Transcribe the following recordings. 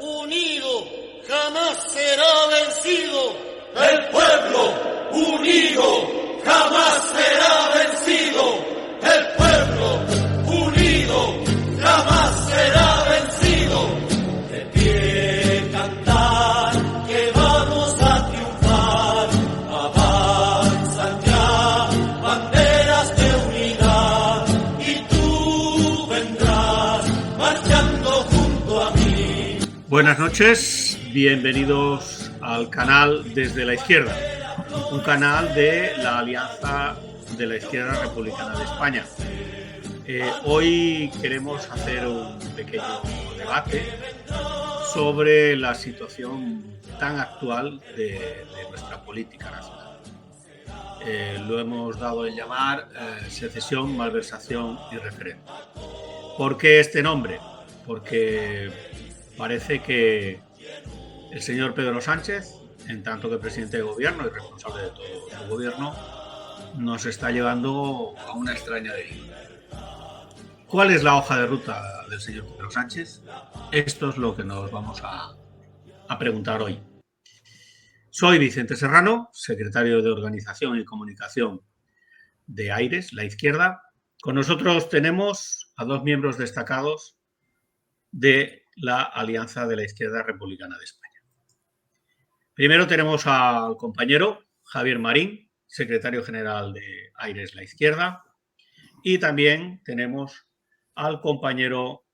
unido jamás será vencido. El pueblo unido jamás será vencido. El pueblo unido jamás será vencido. De pie cantar que vamos a triunfar. Avanzan ya banderas de unidad y tú vendrás marchando junto a mí. Buenas noches, bienvenidos al canal Desde la Izquierda, un canal de la Alianza de la Izquierda Republicana de España. Hoy queremos hacer un pequeño debate sobre la situación tan actual de nuestra política nacional. Lo hemos dado en llamar secesión, malversación y referéndum. ¿Por qué este nombre? Porque parece que el señor Pedro Sánchez, en tanto que presidente de gobierno y responsable de todo su gobierno, nos está llevando a una extraña deriva. ¿Cuál es la hoja de ruta del señor Pedro Sánchez? Esto es lo que nos vamos a preguntar hoy. Soy Vicente Serrano, secretario de Organización y Comunicación de Aires, la Izquierda. Con nosotros tenemos a dos miembros destacados de la Alianza de la Izquierda Republicana de España. Primero tenemos al compañero Javier Marín, secretario general de Aires, la Izquierda, y también tenemos al compañero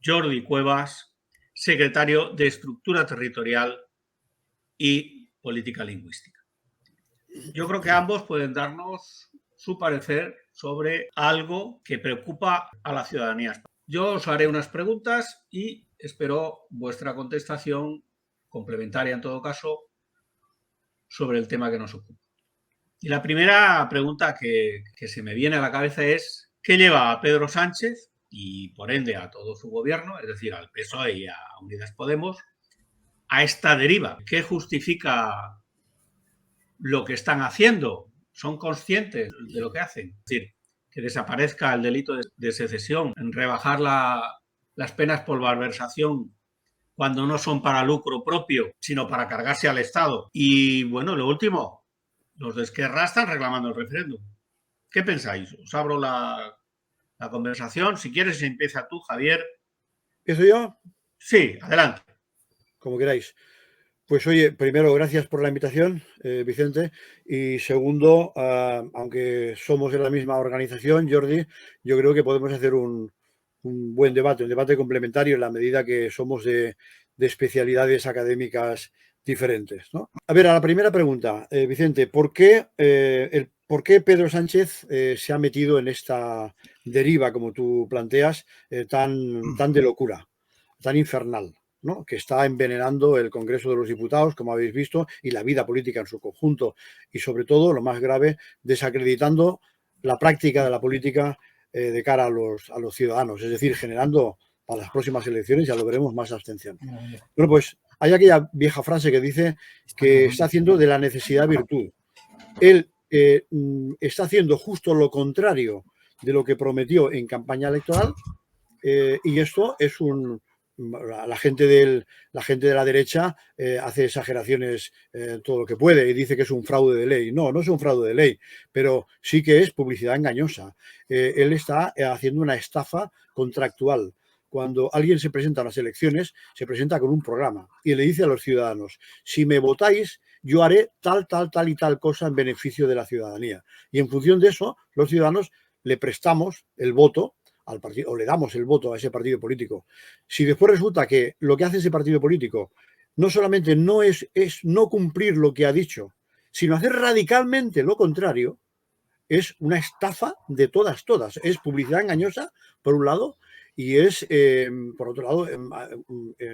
Jordi Cuevas, secretario de Estructura Territorial y Política Lingüística. Yo creo que ambos pueden darnos su parecer sobre algo que preocupa a la ciudadanía. Yo os haré unas preguntas y espero vuestra contestación complementaria en todo caso sobre el tema que nos ocupa. Y la primera pregunta que se me viene a la cabeza es ¿qué lleva a Pedro Sánchez y por ende a todo su gobierno, es decir, al PSOE y a Unidas Podemos, a esta deriva? ¿Qué justifica lo que están haciendo? ¿Son conscientes de lo que hacen? Es decir, que desaparezca el delito de secesión, en rebajar las penas por malversación cuando no son para lucro propio, sino para cargarse al Estado. Y bueno, lo último, los de Esquerra están reclamando el referéndum. ¿Qué pensáis? Os abro la conversación. Si quieres, empieza tú, Javier. ¿Empiezo yo? Sí, adelante. Como queráis. Pues oye, primero, gracias por la invitación, Vicente. Y segundo, aunque somos de la misma organización, Jordi, yo creo que podemos hacer un buen debate, un debate complementario en la medida que somos de especialidades académicas diferentes, ¿no? A ver, a la primera pregunta, Vicente, ¿por qué Pedro Sánchez se ha metido en esta deriva, como tú planteas, tan de locura, tan infernal, ¿no? Que está envenenando el Congreso de los Diputados, como habéis visto, y la vida política en su conjunto, y sobre todo, lo más grave, desacreditando la práctica de la política de cara a los ciudadanos, es decir, generando para las próximas elecciones, ya lo veremos, más abstención. Bueno, pues hay aquella vieja frase que dice que está haciendo de la necesidad virtud. Él está haciendo justo lo contrario de lo que prometió en campaña electoral, y esto es la gente de la derecha hace exageraciones todo lo que puede y dice que es un fraude de ley. No, no es un fraude de ley, pero sí que es publicidad engañosa. Él está haciendo una estafa contractual. Cuando alguien se presenta a las elecciones, se presenta con un programa y le dice a los ciudadanos, si me votáis, yo haré tal y tal cosa en beneficio de la ciudadanía. Y en función de eso, los ciudadanos le prestamos el voto al partido, o le damos el voto a ese partido político. Si después resulta que lo que hace ese partido político no solamente no es no cumplir lo que ha dicho, sino hacer radicalmente lo contrario, es una estafa de todas. Es publicidad engañosa, por un lado, y es, por otro lado,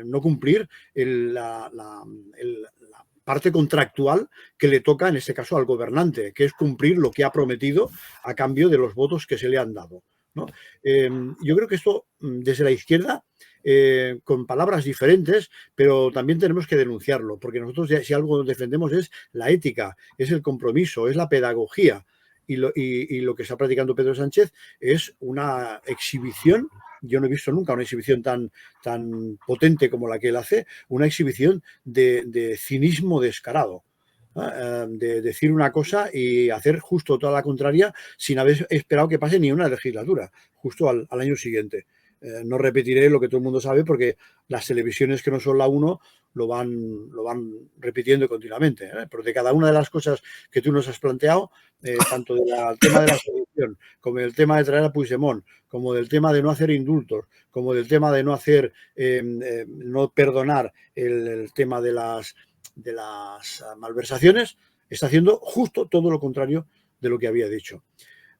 no cumplir la parte contractual que le toca, en este caso, al gobernante, que es cumplir lo que ha prometido a cambio de los votos que se le han dado, ¿no? Yo creo que esto, desde la izquierda, con palabras diferentes, pero también tenemos que denunciarlo, porque nosotros, si algo defendemos, es la ética, es el compromiso, es la pedagogía, y lo que está practicando Pedro Sánchez es una exhibición yo no he visto nunca una exhibición tan potente como la que él hace, una exhibición de cinismo descarado. De decir una cosa y hacer justo toda la contraria sin haber esperado que pase ni una legislatura, justo al año siguiente. No repetiré lo que todo el mundo sabe porque las televisiones que no son la 1 lo van repitiendo continuamente, pero de cada una de las cosas que tú nos has planteado, tanto del tema de la solución, como del tema de traer a Puigdemont, como del tema de no hacer indultos, como del tema de no hacer no perdonar el tema de las malversaciones, está haciendo justo todo lo contrario de lo que había dicho.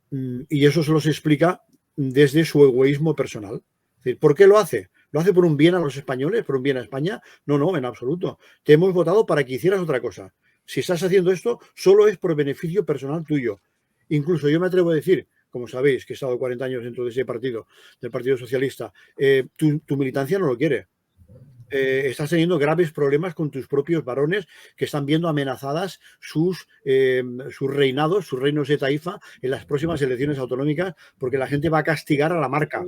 Y eso solo se explica desde su egoísmo personal. Es decir, ¿por qué lo hace? ¿Lo hace por un bien a los españoles, por un bien a España? No, en absoluto. Te hemos votado para que hicieras otra cosa. Si estás haciendo esto, solo es por beneficio personal tuyo. Incluso yo me atrevo a decir, como sabéis, que he estado 40 años dentro de ese partido, del Partido Socialista, tu militancia no lo quiere. Estás teniendo graves problemas con tus propios varones que están viendo amenazadas sus reinados, sus reinos de taifa en las próximas elecciones autonómicas porque la gente va a castigar a la marca.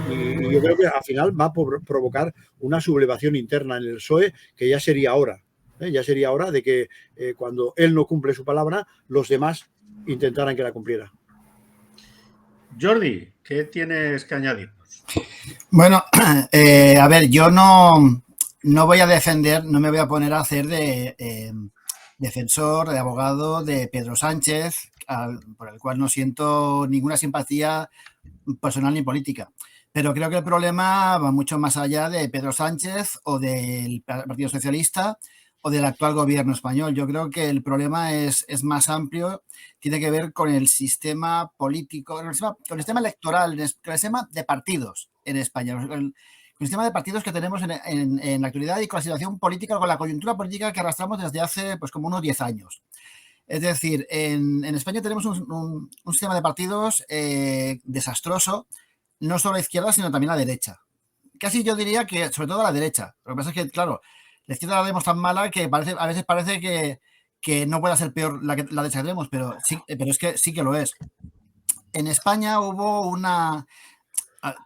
Y yo creo que al final va a provocar una sublevación interna en el PSOE que ya sería hora. Ya sería hora de que cuando él no cumple su palabra, los demás intentaran que la cumpliera. Jordi, ¿qué tienes que añadir? Bueno, a ver, yo no voy a defender, no me voy a poner a hacer de defensor, de abogado de Pedro Sánchez, por el cual no siento ninguna simpatía personal ni política. Pero creo que el problema va mucho más allá de Pedro Sánchez o del Partido Socialista o del actual gobierno español. Yo creo que el problema es más amplio, tiene que ver con el sistema político, con el sistema electoral, con el sistema de partidos en España, con el sistema de partidos que tenemos en la actualidad y con la situación política, con la coyuntura política que arrastramos desde hace pues como unos 10 años. Es decir, en España tenemos un sistema de partidos desastroso, no solo a la izquierda, sino también a la derecha. Casi yo diría que sobre todo a la derecha. Lo que pasa es que, claro, la izquierda la vemos tan mala que a veces parece que no pueda ser peor la derecha que tenemos, pero es que sí que lo es. En España hubo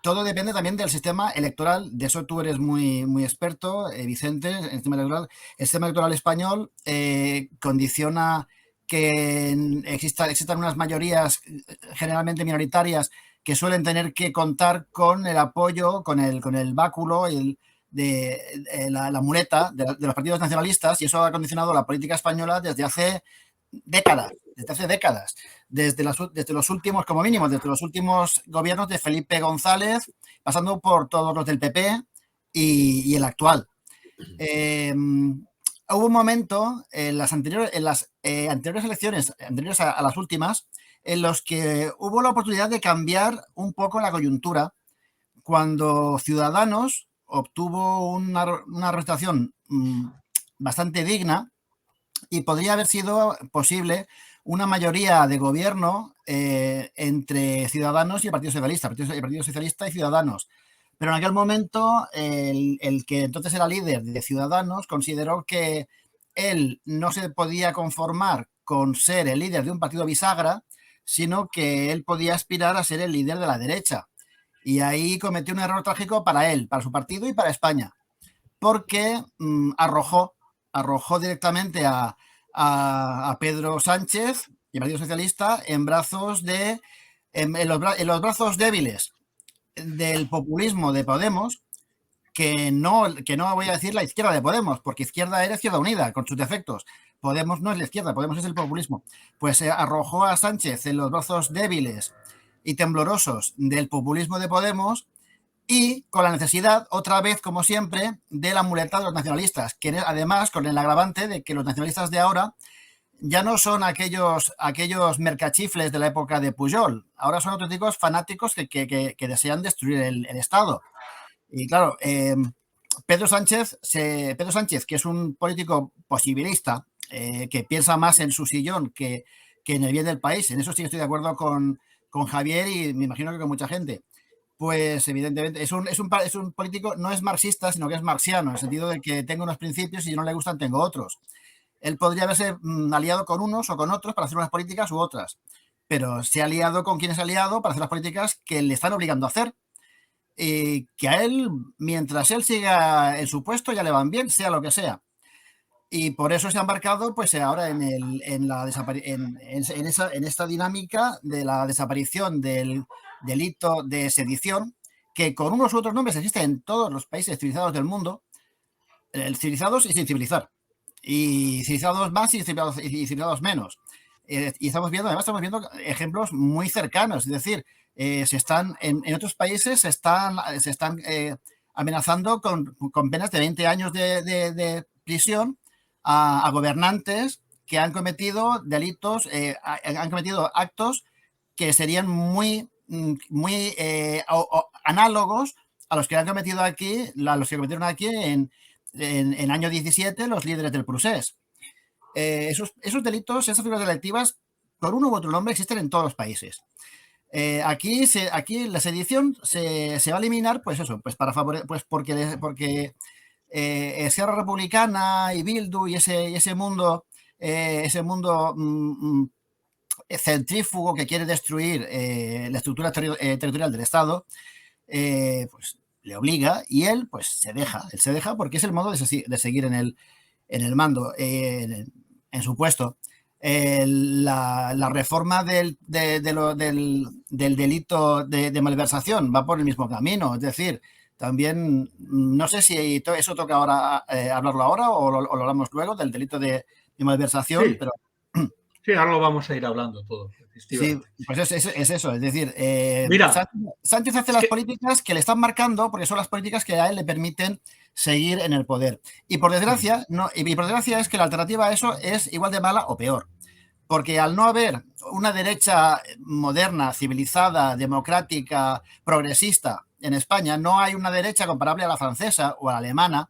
todo depende también del sistema electoral, de eso tú eres muy, muy experto, Vicente, en el sistema electoral. El sistema electoral español condiciona que existan unas mayorías generalmente minoritarias que suelen tener que contar con el apoyo, con el báculo la muleta de los partidos nacionalistas, y eso ha condicionado la política española desde hace décadas. Desde los últimos, como mínimo, desde los últimos gobiernos de Felipe González, pasando por todos los del PP y el actual. Hubo un momento en las anteriores elecciones, anteriores a las últimas, en los que hubo la oportunidad de cambiar un poco la coyuntura cuando Ciudadanos obtuvo una representación bastante digna y podría haber sido posible una mayoría de gobierno entre Ciudadanos y el Partido Socialista, el Partido Socialista y Ciudadanos. Pero en aquel momento el que entonces era líder de Ciudadanos consideró que él no se podía conformar con ser el líder de un partido bisagra, sino que él podía aspirar a ser el líder de la derecha. Y ahí cometió un error trágico para él, para su partido y para España, porque arrojó directamente a Pedro Sánchez y el Partido Socialista en los brazos débiles del populismo de Podemos, que no voy a decir la izquierda de Podemos, porque izquierda era Izquierda Unida, con sus defectos. Podemos no es la izquierda, Podemos es el populismo. Pues arrojó a Sánchez en los brazos débiles y temblorosos del populismo de Podemos y con la necesidad, otra vez, como siempre, de la muleta de los nacionalistas, que además con el agravante de que los nacionalistas de ahora ya no son aquellos mercachifles de la época de Pujol, ahora son auténticos fanáticos que desean destruir el Estado. Y claro, Pedro Sánchez, que es un político posibilista, que piensa más en su sillón que en el bien del país, en eso sí estoy de acuerdo con Javier y me imagino que con mucha gente, pues evidentemente es un político, no es marxista, sino que es marxiano, en el sentido de que tengo unos principios y si no le gustan tengo otros. Él podría haberse aliado con unos o con otros para hacer unas políticas u otras, pero se ha aliado con quien se ha aliado para hacer las políticas que le están obligando a hacer. Que a él, mientras él siga en su puesto, ya le van bien, sea lo que sea. Y por eso se ha embarcado pues ahora en esta dinámica de la desaparición del delito de sedición, que con unos u otros nombres existe en todos los países civilizados del mundo, civilizados y sin civilizar, y civilizados más y civilizados menos. Y estamos viendo ejemplos muy cercanos, es decir, en otros países se están amenazando con penas de 20 años de prisión a gobernantes que han cometido delitos, han cometido actos que serían muy análogos a los que han cometido aquí, los que cometieron aquí en año 17 los líderes del Procés. Esos delitos, esas figuras delictivas, por uno u otro nombre, existen en todos los países. Aquí la sedición se va a eliminar, pues eso, pues para favorecer, pues porque Esquerra Republicana y Bildu y ese mundo centrífugo que quiere destruir la estructura territorial del Estado, pues le obliga, y él pues se deja porque es el modo de seguir en el mando, en su puesto. La reforma del delito de malversación va por el mismo camino, es decir, también no sé si eso toca ahora hablarlo ahora o lo hablamos luego del delito de malversación, sí. pero sí, ahora lo vamos a ir hablando todo. Sí, pues es eso, es decir, Mira, Sánchez hace las políticas que le están marcando porque son las políticas que a él le permiten seguir en el poder. Y por desgracia, es que la alternativa a eso es igual de mala o peor. Porque al no haber una derecha moderna, civilizada, democrática, progresista en España, no hay una derecha comparable a la francesa o a la alemana.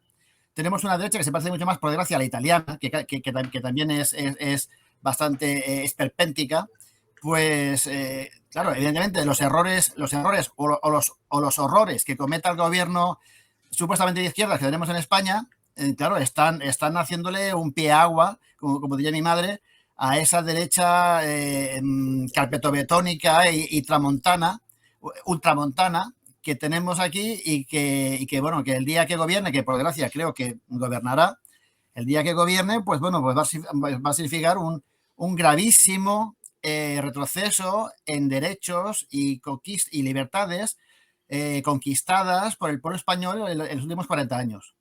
Tenemos una derecha que se parece mucho más, por desgracia, a la italiana, que también es bastante esperpéntica. Pues, claro, evidentemente los errores o los horrores que cometa el gobierno supuestamente de izquierdas que tenemos en España, claro, están haciéndole un pie a agua, como diría mi madre, a esa derecha carpetobetónica y ultramontana que tenemos aquí y que bueno, que el día que gobierne, que por desgracia creo que gobernará, el día que gobierne, pues bueno, pues va a significar un gravísimo retroceso en derechos y libertades conquistadas por el pueblo español en los últimos 40 años.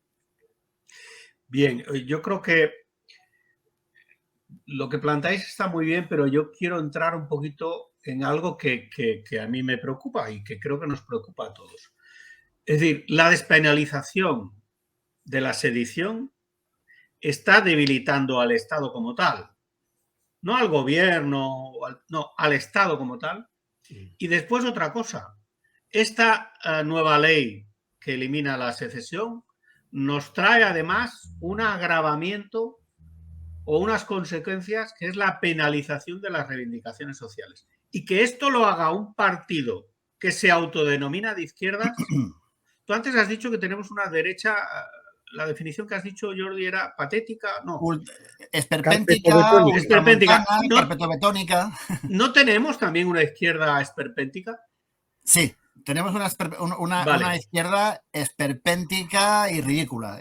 Bien, yo creo que lo que planteáis está muy bien, pero yo quiero entrar un poquito en algo que a mí me preocupa y que creo que nos preocupa a todos. Es decir, la despenalización de la sedición está debilitando al Estado como tal. No al gobierno, no, al Estado como tal. Y después otra cosa. Esta nueva ley que elimina la secesión nos trae además un agravamiento o unas consecuencias que es la penalización de las reivindicaciones sociales. Y que esto lo haga un partido que se autodenomina de izquierdas. Tú antes has dicho que tenemos una derecha... La definición que has dicho, Jordi, era patética, no. Esperpéntica, no, carpetobetónica. ¿No tenemos también una izquierda esperpéntica? Sí, tenemos una izquierda esperpéntica y ridícula.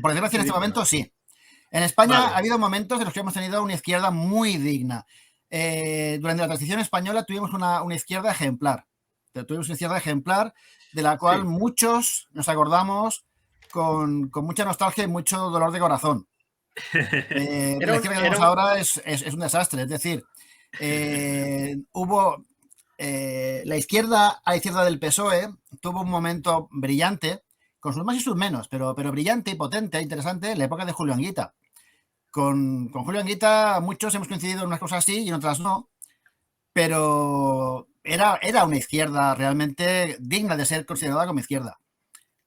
Por desgracia, en este momento sí. En España ha habido momentos en los que hemos tenido una izquierda muy digna. Durante la transición española tuvimos una izquierda ejemplar. Tuvimos una izquierda ejemplar de la cual muchos nos acordamos con mucha nostalgia y mucho dolor de corazón. La izquierda que tenemos ahora es un desastre. Es decir, hubo la izquierda a la izquierda del PSOE tuvo un momento brillante, con sus más y sus menos, pero brillante y potente e interesante en la época de Julio Anguita. Con Julio Anguita muchos hemos coincidido en unas cosas sí y en otras no, pero era una izquierda realmente digna de ser considerada como izquierda.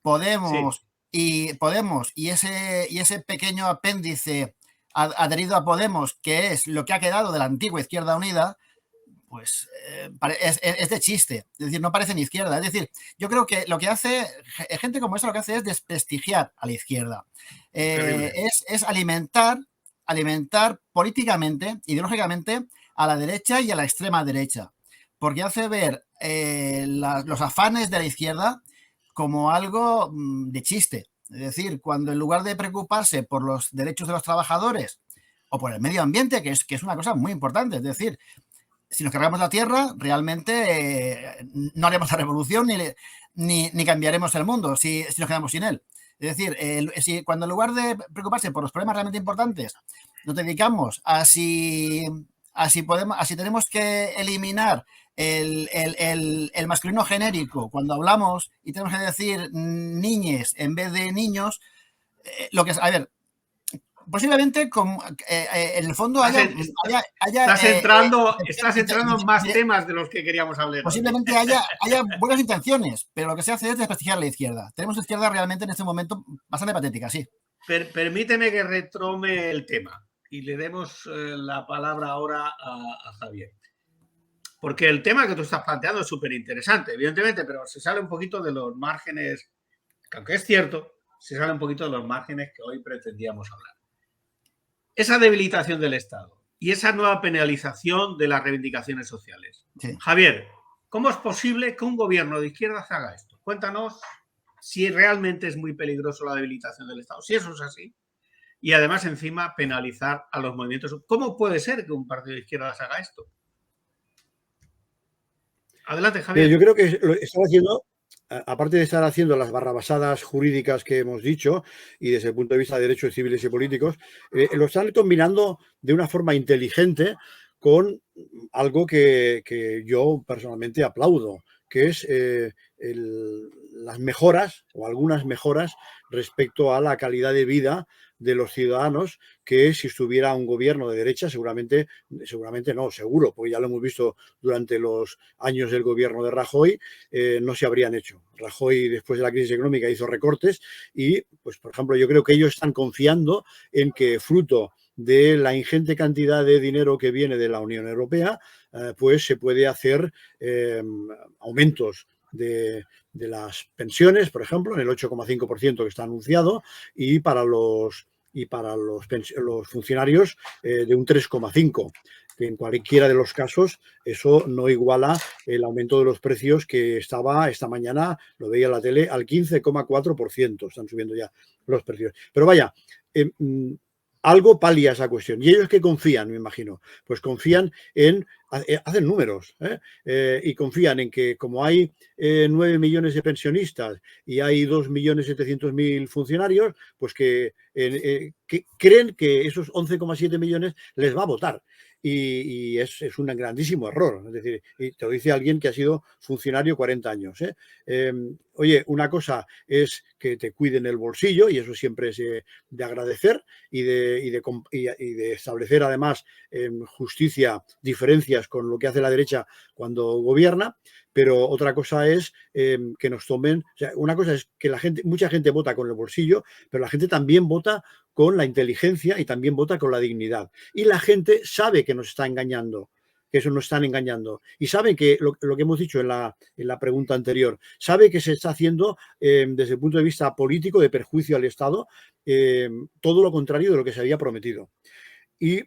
Podemos y ese pequeño apéndice adherido a Podemos, que es lo que ha quedado de la antigua Izquierda Unida, pues es de chiste. Es decir, no parece ni izquierda. Es decir, yo creo que lo que hace gente como esa, lo que hace es desprestigiar a la izquierda. Es alimentar políticamente, ideológicamente, a la derecha y a la extrema derecha, porque hace ver los afanes de la izquierda como algo de chiste. Es decir, cuando en lugar de preocuparse por los derechos de los trabajadores o por el medio ambiente, que es una cosa muy importante, es decir, si nos cargamos la tierra, realmente no haremos la revolución ni cambiaremos el mundo si nos quedamos sin él. Es decir, cuando en lugar de preocuparse por los problemas realmente importantes, nos dedicamos a si tenemos que eliminar el masculino genérico, cuando hablamos y tenemos que decir niñes en vez de niños, lo que es, a ver, posiblemente en el fondo estás entrando en más temas de los que queríamos hablar. Posiblemente haya buenas intenciones, pero lo que se hace es desprestigiar a la izquierda. Tenemos izquierda realmente en este momento bastante patética, sí. Permíteme que retome el tema y le demos la palabra ahora a Javier. Porque el tema que tú estás planteando es súper interesante, evidentemente, pero se sale un poquito de los márgenes, que aunque es cierto, se sale un poquito de los márgenes que hoy pretendíamos hablar. Esa debilitación del Estado y esa nueva penalización de las reivindicaciones sociales. Sí. Javier, ¿cómo es posible que un gobierno de izquierdas haga esto? Cuéntanos si realmente es muy peligroso la debilitación del Estado, si eso es así, y además encima penalizar a los movimientos. ¿Cómo puede ser que un partido de izquierdas haga esto? Adelante, Javier. Yo creo que lo están haciendo, aparte de estar haciendo las barrabasadas jurídicas que hemos dicho y desde el punto de vista de derechos civiles y políticos, lo están combinando de una forma inteligente con algo que yo personalmente aplaudo, que es las mejoras o algunas mejoras respecto a la calidad de vida de los ciudadanos, que si estuviera un gobierno de derecha, seguramente no, seguro, porque ya lo hemos visto durante los años del gobierno de Rajoy, no se habrían hecho. Rajoy, después de la crisis económica, hizo recortes y, pues, por ejemplo, yo creo que ellos están confiando en que, fruto de la ingente cantidad de dinero que viene de la Unión Europea, pues se puede hacer aumentos de las pensiones, por ejemplo, en el 8,5% que está anunciado, y para los funcionarios de un 3,5%. Que en cualquiera de los casos eso no iguala el aumento de los precios que estaba esta mañana, lo veía en la tele, al 15,4%. Están subiendo ya los precios. Pero vaya, algo palia esa cuestión. ¿Y ellos qué confían, me imagino? Pues confían hacen números, y confían en que, como hay 9 millones de pensionistas y hay 2.700.000 funcionarios, pues que creen que esos 11,7 millones les va a votar. Y es un grandísimo error. Es decir, y te lo dice alguien que ha sido funcionario 40 años. Oye, una cosa es que te cuiden el bolsillo, y eso siempre es de agradecer y de establecer además justicia, diferencias con lo que hace la derecha cuando gobierna, pero otra cosa es que nos tomen, o sea, una cosa es que mucha gente vota con el bolsillo, pero la gente también vota con la inteligencia y también vota con la dignidad. Y la gente sabe que nos está engañando, que eso nos están engañando. Y sabe que lo que hemos dicho en la pregunta anterior, sabe que se está haciendo desde el punto de vista político, de perjuicio al Estado, todo lo contrario de lo que se había prometido. Y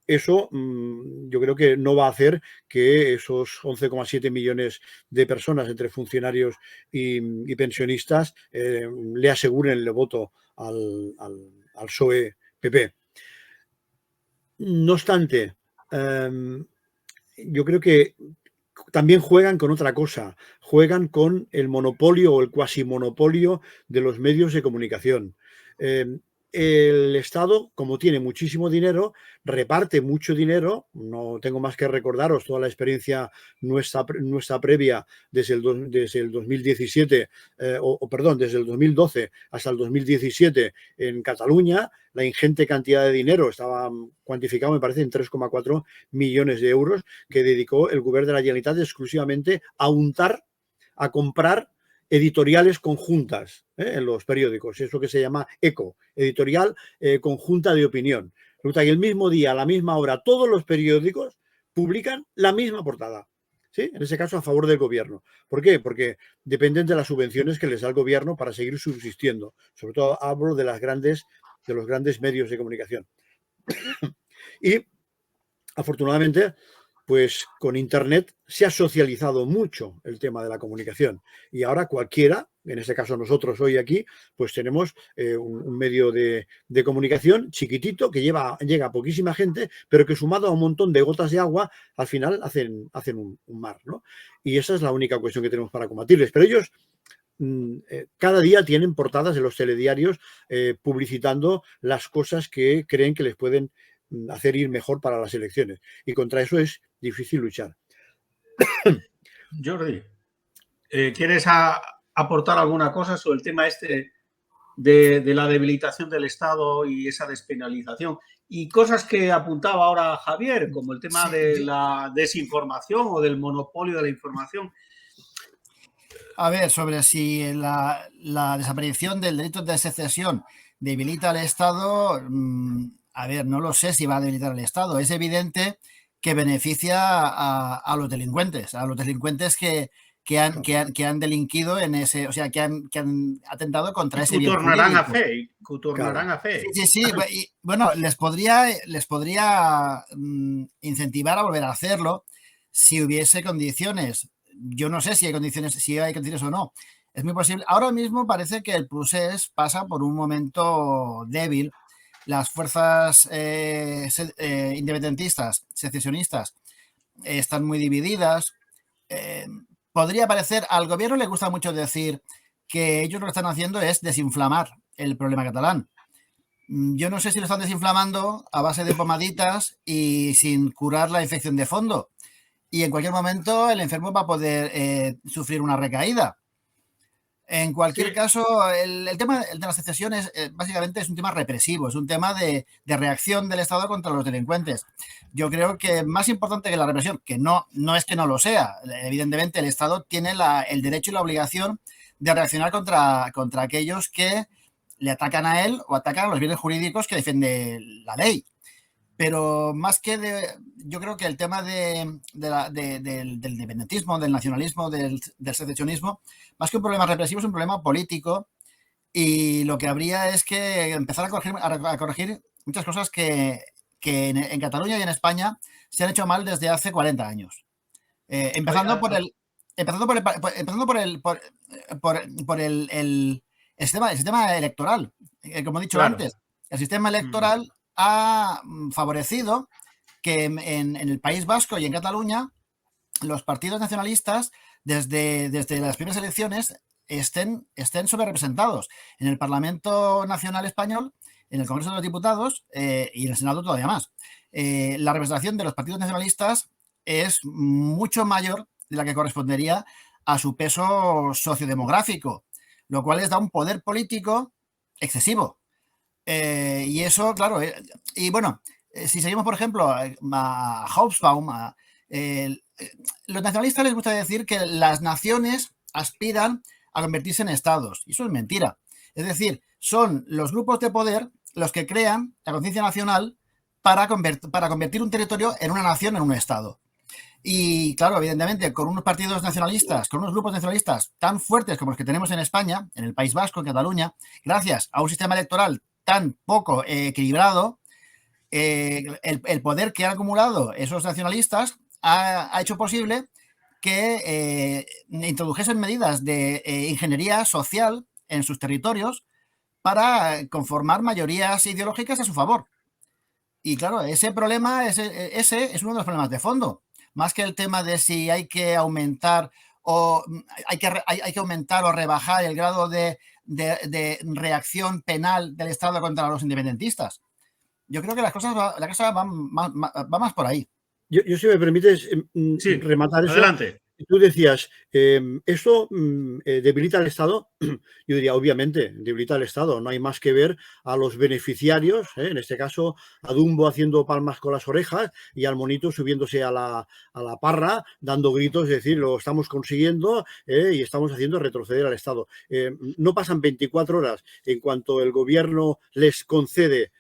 eso yo creo que no va a hacer que esos 11,7 millones de personas entre funcionarios y pensionistas le aseguren el voto al PSOE-PP. No obstante, yo creo que también juegan con otra cosa, juegan con el monopolio o el cuasimonopolio de los medios de comunicación. El Estado, como tiene muchísimo dinero, reparte mucho dinero. No tengo más que recordaros toda la experiencia nuestra previa desde el 2017, desde el 2012 hasta el 2017 en Cataluña. La ingente cantidad de dinero estaba cuantificado, me parece, en 3,4 millones de euros que dedicó el Govern de la Generalitat exclusivamente a comprar editoriales conjuntas en los periódicos. Es lo que se llama ECO, editorial conjunta de opinión. Resulta que el mismo día, a la misma hora, todos los periódicos publican la misma portada. ¿Sí? En ese caso, a favor del gobierno. ¿Por qué? Porque dependen de las subvenciones que les da el gobierno para seguir subsistiendo. Sobre todo hablo de los grandes medios de comunicación. Y afortunadamente, pues con Internet se ha socializado mucho el tema de la comunicación y ahora cualquiera, en este caso nosotros hoy aquí, pues tenemos un medio de comunicación chiquitito que llega a poquísima gente, pero que sumado a un montón de gotas de agua, al final hacen un mar, ¿no? Y esa es la única cuestión que tenemos para combatirles. Pero ellos cada día tienen portadas en los telediarios publicitando las cosas que creen que les pueden hacer ir mejor para las elecciones. Y contra eso es difícil luchar. Jordi, ¿quieres aportar alguna cosa sobre el tema este de la debilitación del Estado y esa despenalización? Y cosas que apuntaba ahora Javier, como el tema de la desinformación o del monopolio de la información. A ver, sobre si la desaparición del delito de secesión debilita al Estado, a ver, no lo sé si va a debilitar al Estado. Es evidente que beneficia a los delincuentes que han delinquido en ese, o sea, que han atentado contra ese bien jurídico. Tornarán a fe. Sí. Y, bueno, les podría incentivar a volver a hacerlo si hubiese condiciones. Yo no sé si hay condiciones o no. Es muy posible. Ahora mismo parece que el procés pasa por un momento débil. Las fuerzas independentistas, secesionistas, están muy divididas. Podría parecer, al gobierno le gusta mucho decir que ellos lo que están haciendo es desinflamar el problema catalán. Yo no sé si lo están desinflamando a base de pomaditas y sin curar la infección de fondo. Y en cualquier momento el enfermo va a poder sufrir una recaída. En cualquier caso, el tema de las secesiones básicamente es un tema represivo, es un tema de reacción del Estado contra los delincuentes. Yo creo que más importante que la represión, que no es que no lo sea, evidentemente el Estado tiene el derecho y la obligación de reaccionar contra aquellos que le atacan a él o atacan a los bienes jurídicos que defiende la ley. Pero más que yo creo que el tema del independentismo, del nacionalismo, del secesionismo, más que un problema represivo, es un problema político, y lo que habría es que empezar a corregir muchas cosas que en Cataluña y en España se han hecho mal desde hace 40 años. Empezando por el sistema electoral. Como he dicho antes, el sistema electoral ha favorecido que en el País Vasco y en Cataluña los partidos nacionalistas desde las primeras elecciones estén sobrerepresentados en el Parlamento Nacional Español, en el Congreso de los Diputados y en el Senado todavía más. La representación de los partidos nacionalistas es mucho mayor de la que correspondería a su peso sociodemográfico, lo cual les da un poder político excesivo. Y eso, claro, y bueno, si seguimos, por ejemplo, a Hobsbawm, los nacionalistas les gusta decir que las naciones aspiran a convertirse en estados, y eso es mentira. Es decir, son los grupos de poder los que crean la conciencia nacional para convertir un territorio en una nación, en un estado. Y claro, evidentemente, con unos partidos nacionalistas, con unos grupos nacionalistas tan fuertes como los que tenemos en España, en el País Vasco, en Cataluña, gracias a un sistema electoral tan poco equilibrado, el poder que han acumulado esos nacionalistas ha hecho posible que introdujesen medidas de ingeniería social en sus territorios para conformar mayorías ideológicas a su favor. Y claro, ese problema, ese es uno de los problemas de fondo. Más que el tema de si hay que aumentar o hay que aumentar o rebajar el grado de reacción penal del Estado contra los independentistas. Yo creo que la cosa va más por ahí. Yo si me permites rematar eso. Adelante. Tú decías, ¿esto debilita al Estado? Yo diría, obviamente, debilita al Estado. No hay más que ver a los beneficiarios, en este caso a Dumbo haciendo palmas con las orejas y al monito subiéndose a la parra, dando gritos, es decir, lo estamos consiguiendo y estamos haciendo retroceder al Estado. No pasan 24 horas en cuanto el gobierno les concede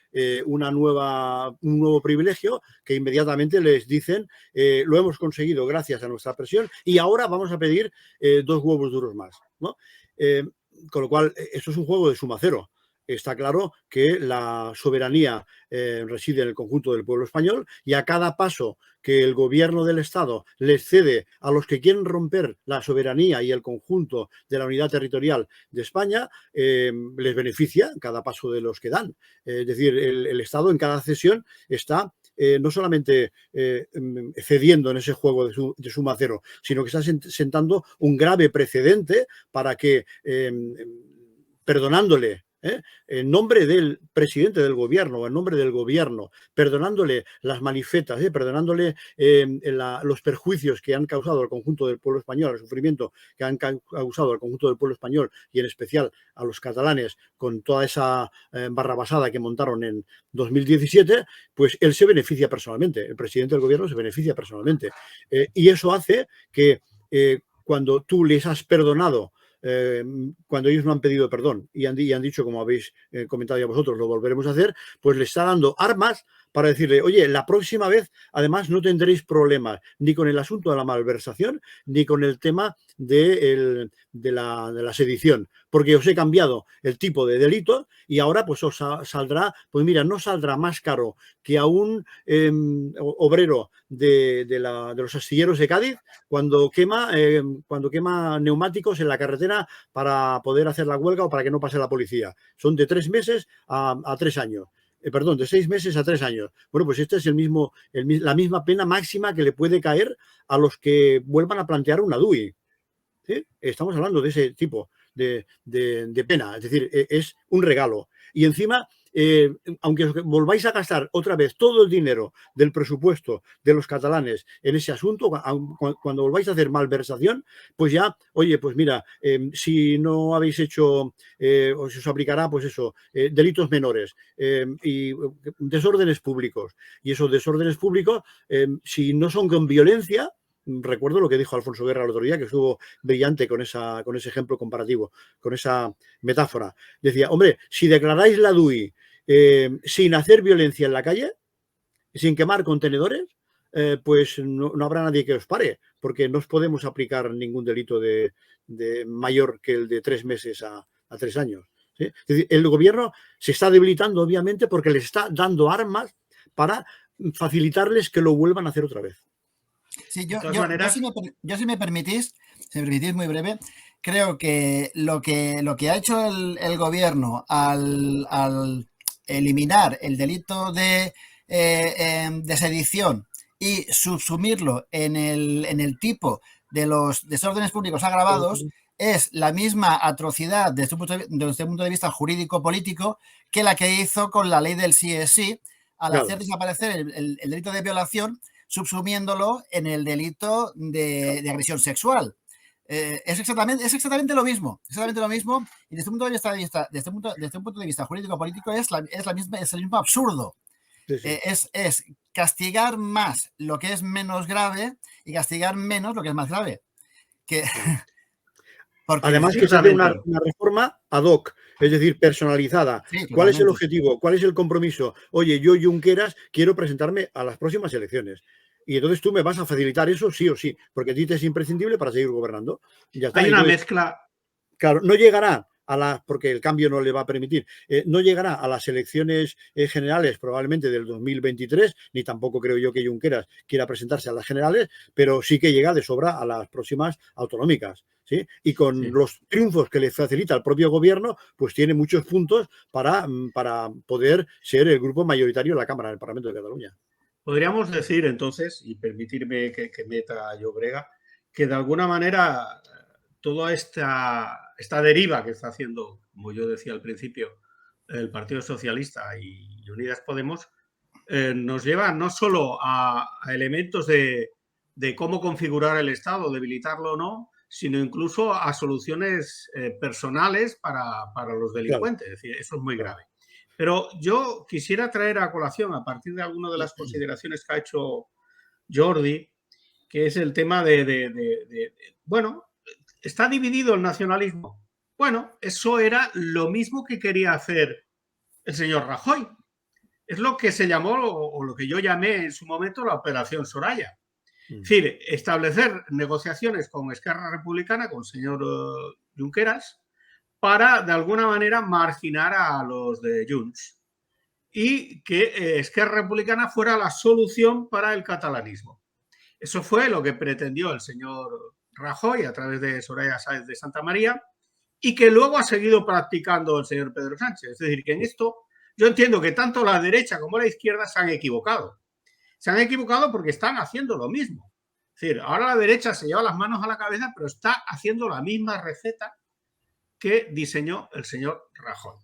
un nuevo privilegio, que inmediatamente les dicen lo hemos conseguido gracias a nuestra presión y ahora vamos a pedir 2 huevos duros más, ¿no? Con lo cual, esto es un juego de suma cero. está claro que la soberanía reside en el conjunto del pueblo español y a cada paso que el gobierno del Estado les cede a los que quieren romper la soberanía y el conjunto de la unidad territorial de España, les beneficia cada paso de los que dan. Es decir, el Estado en cada cesión está no solamente cediendo en ese juego de suma cero, sino que está sentando un grave precedente para que, perdonándole, en nombre del presidente del gobierno o en nombre del gobierno, perdonándole las malifetas, perdonándole los perjuicios que han causado al conjunto del pueblo español, el sufrimiento que han causado al conjunto del pueblo español y en especial a los catalanes con toda esa barrabasada que montaron en 2017, pues él se beneficia personalmente, el presidente del gobierno se beneficia personalmente. Y eso hace que cuando tú les has perdonado, cuando ellos no han pedido perdón y han dicho, como habéis comentado ya vosotros, lo volveremos a hacer, pues le está dando armas para decirle, oye, la próxima vez además no tendréis problemas ni con el asunto de la malversación ni con el tema de la sedición, porque os he cambiado el tipo de delito y ahora pues os saldrá, pues mira, no saldrá más caro que a un obrero de los astilleros de Cádiz cuando quema neumáticos en la carretera para poder hacer la huelga o para que no pase la policía. Son de 3 meses a 3 años. Perdón, de 6 meses a 3 años. Bueno, pues esta es la misma pena máxima que le puede caer a los que vuelvan a plantear una DUI. ¿Sí? Estamos hablando de ese tipo de pena. Es decir, es un regalo. Y encima, aunque volváis a gastar otra vez todo el dinero del presupuesto de los catalanes en ese asunto, cuando volváis a hacer malversación, pues ya, oye, pues mira, si no habéis hecho, os aplicará, pues eso, delitos menores y desórdenes públicos. Y esos desórdenes públicos, si no son con violencia, recuerdo lo que dijo Alfonso Guerra el otro día, que estuvo brillante con ese ejemplo comparativo, con esa metáfora. Decía, hombre, si declaráis la DUI sin hacer violencia en la calle, sin quemar contenedores, pues no habrá nadie que os pare, porque no os podemos aplicar ningún delito de mayor que el de 3 meses a 3 años. ¿Sí? Es decir, el gobierno se está debilitando, obviamente, porque les está dando armas para facilitarles que lo vuelvan a hacer otra vez. Sí, yo si me permitís muy breve, creo que lo que ha hecho el gobierno al eliminar el delito de sedición y subsumirlo en el tipo de los desórdenes públicos agravados es la misma atrocidad desde un punto de vista jurídico-político que la que hizo con la ley del sí es sí al hacer desaparecer el delito de violación, subsumiéndolo en el delito de agresión sexual. Es exactamente lo mismo. Y desde un punto de vista jurídico-político es el mismo absurdo. Sí, sí. Es castigar más lo que es menos grave y castigar menos lo que es más grave. Además que se hace una reforma ad hoc, es decir, personalizada. Sí, ¿cuál es el objetivo? ¿Cuál es el compromiso? Oye, yo, Junqueras, quiero presentarme a las próximas elecciones. Y entonces tú me vas a facilitar eso sí o sí, porque a ti te es imprescindible para seguir gobernando. Ya está. Hay una mezcla. Claro, no llegará porque el cambio no le va a permitir, no llegará a las elecciones generales probablemente del 2023, ni tampoco creo yo que Junqueras quiera presentarse a las generales, pero sí que llega de sobra a las próximas autonómicas. ¿Sí? Y con los triunfos que le facilita el propio gobierno, pues tiene muchos puntos para poder ser el grupo mayoritario en la Cámara del Parlamento de Cataluña. Podríamos decir entonces, y permitirme que meta yo brega, que de alguna manera toda esta deriva que está haciendo, como yo decía al principio, el Partido Socialista y Unidas Podemos, nos lleva no solo a elementos de cómo configurar el Estado, debilitarlo o no, sino incluso a soluciones personales para los delincuentes. Claro. Es decir, eso es muy grave. Pero yo quisiera traer a colación, a partir de alguna de las consideraciones que ha hecho Jordi, que es el tema bueno, ¿está dividido el nacionalismo? Bueno, eso era lo mismo que quería hacer el señor Rajoy. Es lo que se llamó, o lo que yo llamé en su momento, la Operación Soraya. Es decir, establecer negociaciones con Esquerra Republicana, con el señor Junqueras, para, de alguna manera, marginar a los de Junts y que Esquerra Republicana fuera la solución para el catalanismo. Eso fue lo que pretendió el señor Rajoy a través de Soraya Sáenz de Santamaría y que luego ha seguido practicando el señor Pedro Sánchez. Es decir, que en esto yo entiendo que tanto la derecha como la izquierda se han equivocado. Se han equivocado porque están haciendo lo mismo. Es decir, ahora la derecha se lleva las manos a la cabeza, pero está haciendo la misma receta que diseñó el señor Rajoy.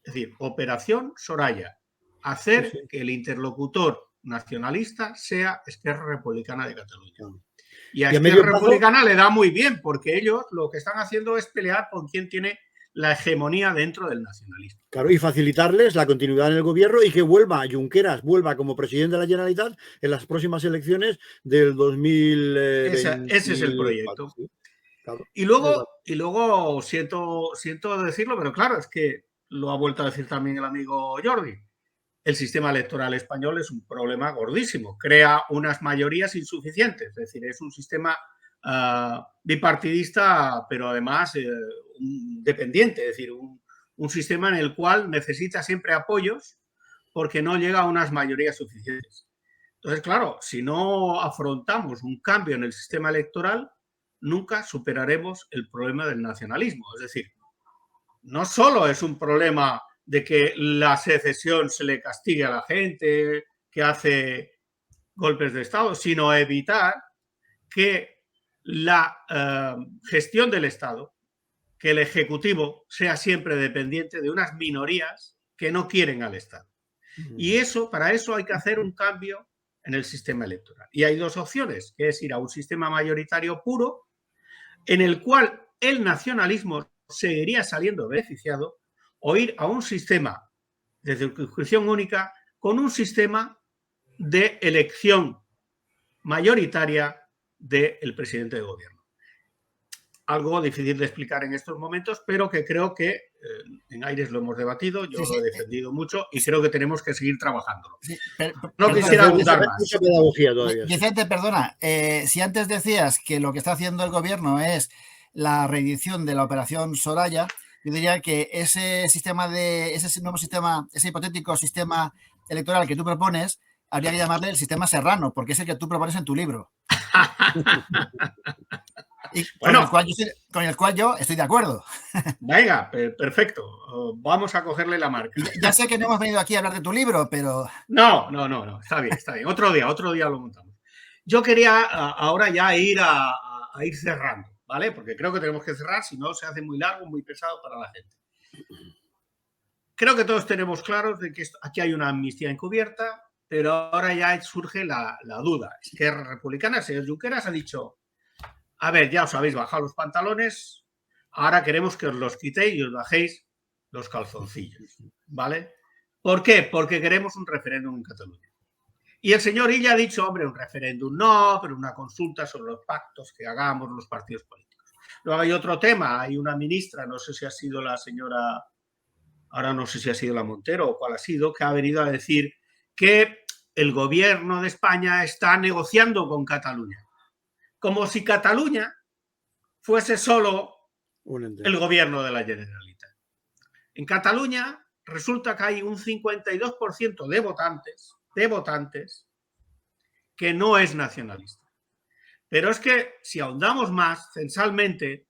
Es decir, Operación Soraya, hacer que el interlocutor nacionalista sea Esquerra Republicana de Cataluña. Y a Esquerra Republicana le da muy bien, porque ellos lo que están haciendo es pelear por quien tiene la hegemonía dentro del nacionalismo. Claro, y facilitarles la continuidad en el gobierno y que Junqueras vuelva como presidente de la Generalitat en las próximas elecciones del 2020. Ese es el proyecto. Sí, claro. Y luego siento decirlo, pero claro, es que lo ha vuelto a decir también el amigo Jordi. El sistema electoral español es un problema gordísimo. Crea unas mayorías insuficientes. Es decir, es un sistema bipartidista, pero además dependiente. Es decir, un sistema en el cual necesita siempre apoyos porque no llega a unas mayorías suficientes. Entonces, claro, si no afrontamos un cambio en el sistema electoral, nunca superaremos el problema del nacionalismo. Es decir, no solo es un problema de que la secesión se le castigue a la gente que hace golpes de Estado, sino evitar que la gestión del Estado, que el Ejecutivo sea siempre dependiente de unas minorías que no quieren al Estado. Y para eso hay que hacer un cambio en el sistema electoral. Y hay dos opciones, que es ir a un sistema mayoritario puro, en el cual el nacionalismo seguiría saliendo beneficiado, o ir a un sistema de circunscripción única con un sistema de elección mayoritaria del presidente de gobierno. Algo difícil de explicar en estos momentos, pero que creo que en Aires lo hemos debatido, yo lo he defendido mucho y creo que tenemos que seguir trabajándolo. No quisiera abundar más. Vicente, perdona, si antes decías que lo que está haciendo el gobierno es la reedición de la Operación Soraya, yo diría que ese nuevo sistema, ese hipotético sistema electoral que tú propones, habría que llamarle el sistema serrano, porque es el que tú propones en tu libro. Y bueno, con el cual yo estoy de acuerdo. Venga, perfecto. Vamos a cogerle la marca. Ya sé que no hemos venido aquí a hablar de tu libro, pero... No. Está bien. Otro día lo montamos. Yo quería ahora ya ir a ir cerrando, ¿vale? Porque creo que tenemos que cerrar, si no se hace muy largo, muy pesado para la gente. Creo que todos tenemos claros de que aquí hay una amnistía encubierta, pero ahora ya surge la duda. Esquerra Republicana, el señor Junqueras ha dicho: a ver, ya os habéis bajado los pantalones, ahora queremos que os los quitéis y os bajéis los calzoncillos, ¿vale? ¿Por qué? Porque queremos un referéndum en Cataluña. Y el señor Illa ha dicho: hombre, un referéndum no, pero una consulta sobre los pactos que hagamos los partidos políticos. Luego hay otro tema, hay una ministra, no sé si ha sido la señora, ahora no sé si ha sido la Montero o cuál ha sido, que ha venido a decir que el gobierno de España está negociando con Cataluña. Como si Cataluña fuese solo el gobierno de la Generalitat. En Cataluña resulta que hay un 52% de votantes que no es nacionalista. Pero es que si ahondamos más, censalmente,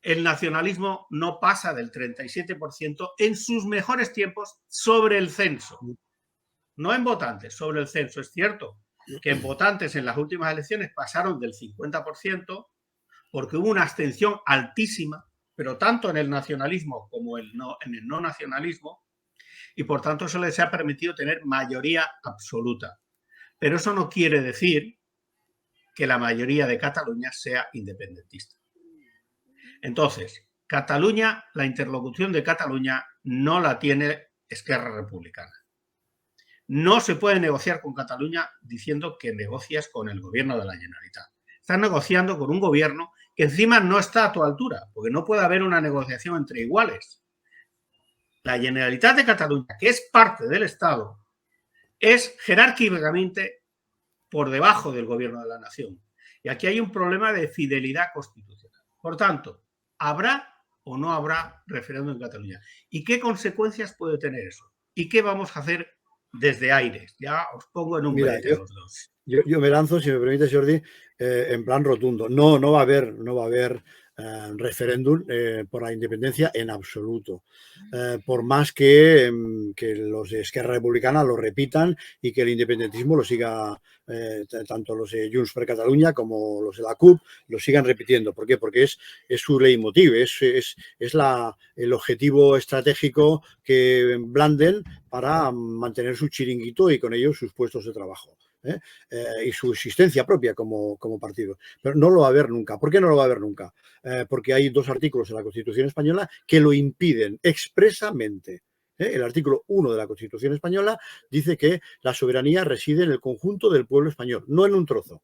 el nacionalismo no pasa del 37% en sus mejores tiempos sobre el censo. No en votantes, sobre el censo. Es cierto que en votantes en las últimas elecciones pasaron del 50% porque hubo una abstención altísima, pero tanto en el nacionalismo como en el no nacionalismo, y por tanto eso les ha permitido tener mayoría absoluta. Pero eso no quiere decir que la mayoría de Cataluña sea independentista. Entonces, Cataluña, la interlocución de Cataluña no la tiene Esquerra Republicana. No se puede negociar con Cataluña diciendo que negocias con el gobierno de la Generalitat. Estás negociando con un gobierno que encima no está a tu altura, porque no puede haber una negociación entre iguales. La Generalitat de Cataluña, que es parte del Estado, es jerárquicamente por debajo del gobierno de la nación. Y aquí hay un problema de fidelidad constitucional. Por tanto, habrá o no habrá referéndum en Cataluña. ¿Y qué consecuencias puede tener eso? ¿Y qué vamos a hacer desde Aires? Ya os pongo en un brete a los dos. Yo me lanzo, si me permite, Jordi, en plan rotundo. No va a haber referéndum por la independencia en absoluto. Por más que los de Esquerra Republicana lo repitan y que el independentismo lo siga, tanto los de Junts per Catalunya como los de la CUP, lo sigan repitiendo. ¿Por qué? Porque es su leitmotiv, es el objetivo estratégico que blanden para mantener su chiringuito y con ello sus puestos de trabajo. Y su existencia propia como partido. Pero no lo va a haber nunca. ¿Por qué no lo va a haber nunca? Porque hay 2 artículos en la Constitución española que lo impiden expresamente. El artículo 1 de la Constitución española dice que la soberanía reside en el conjunto del pueblo español, no en un trozo.